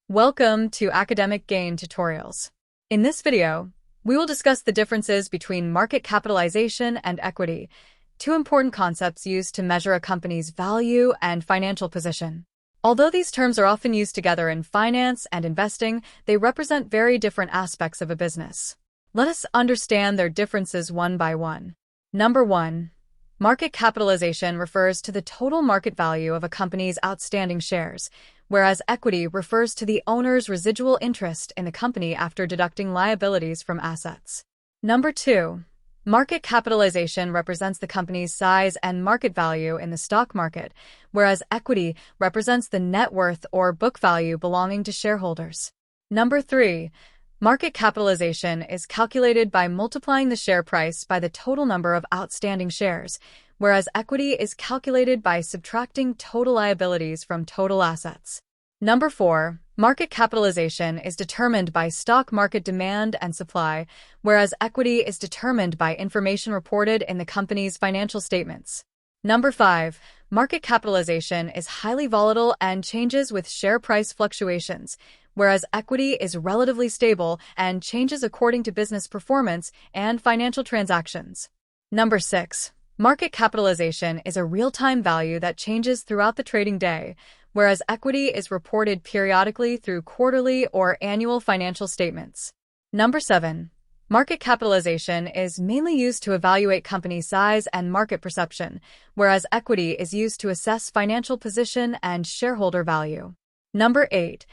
Welcome to Academic Gain Tutorials. In this video, we will discuss the differences between market capitalization and equity, two important concepts used to measure a company's value and financial position. Although these terms are often used together in finance and investing, they represent very different aspects of a business. Let us understand their differences one by one. Number 1. Market capitalization refers to the total market value of a company's outstanding shares, whereas equity refers to the owner's residual interest in the company after deducting liabilities from assets. Number 2. Market capitalization represents the company's size and market value in the stock market, whereas equity represents the net worth or book value belonging to shareholders. Number 3. Market capitalization is calculated by multiplying the share price by the total number of outstanding shares, whereas equity is calculated by subtracting total liabilities from total assets. Number 4. Market capitalization is determined by stock market demand and supply, whereas equity is determined by information reported in the company's financial statements. Number 5. Market capitalization is highly volatile and changes with share price fluctuations, whereas equity is relatively stable and changes according to business performance and financial transactions. Number 6. Market capitalization is a real-time value that changes throughout the trading day, whereas equity is reported periodically through quarterly or annual financial statements. Number 7. Market capitalization is mainly used to evaluate company size and market perception, whereas equity is used to assess financial position and shareholder value. Number 8.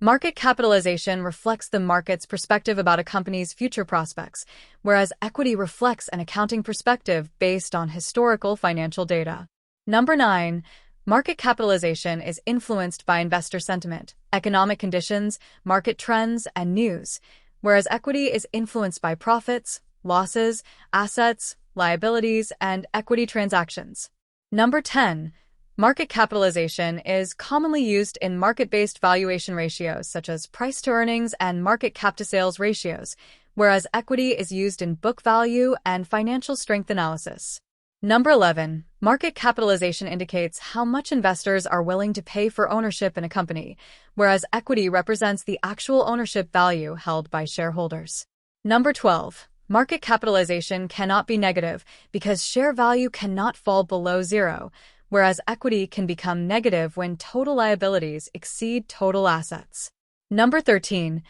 Market capitalization reflects the market's perspective about a company's future prospects, whereas equity reflects an accounting perspective based on historical financial data. Number 9. Market capitalization is influenced by investor sentiment, economic conditions, market trends, and news, whereas equity is influenced by profits, losses, assets, liabilities, and equity transactions. Number 10. Market capitalization is commonly used in market-based valuation ratios such as price-to-earnings and market cap-to-sales ratios, whereas equity is used in book value and financial strength analysis. Number 11. Market capitalization indicates how much investors are willing to pay for ownership in a company, whereas equity represents the actual ownership value held by shareholders. Number 12. Market capitalization cannot be negative because share value cannot fall below zero, whereas equity can become negative when total liabilities exceed total assets. Number 13.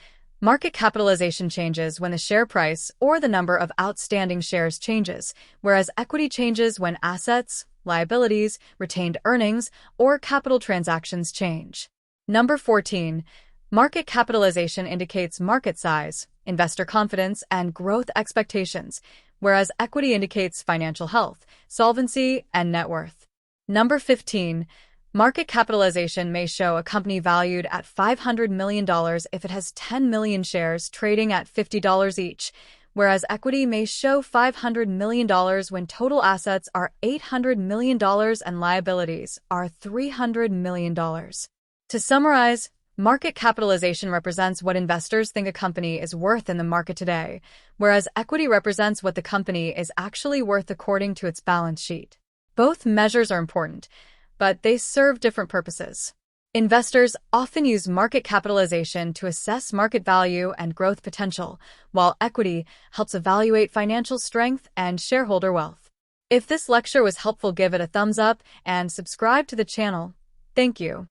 Market capitalization changes when the share price or the number of outstanding shares changes, whereas equity changes when assets, liabilities, retained earnings, or capital transactions change. Number 14. Market capitalization indicates market size, investor confidence, and growth expectations, whereas equity indicates financial health, solvency, and net worth. Number 15. Market capitalization may show a company valued at $500 million if it has 10 million shares trading at $50 each, whereas equity may show $500 million when total assets are $800 million and liabilities are $300 million. To summarize, market capitalization represents what investors think a company is worth in the market today, whereas equity represents what the company is actually worth according to its balance sheet. Both measures are important, but they serve different purposes. Investors often use market capitalization to assess market value and growth potential, while equity helps evaluate financial strength and shareholder wealth. If this lecture was helpful, give it a thumbs up and subscribe to the channel. Thank you.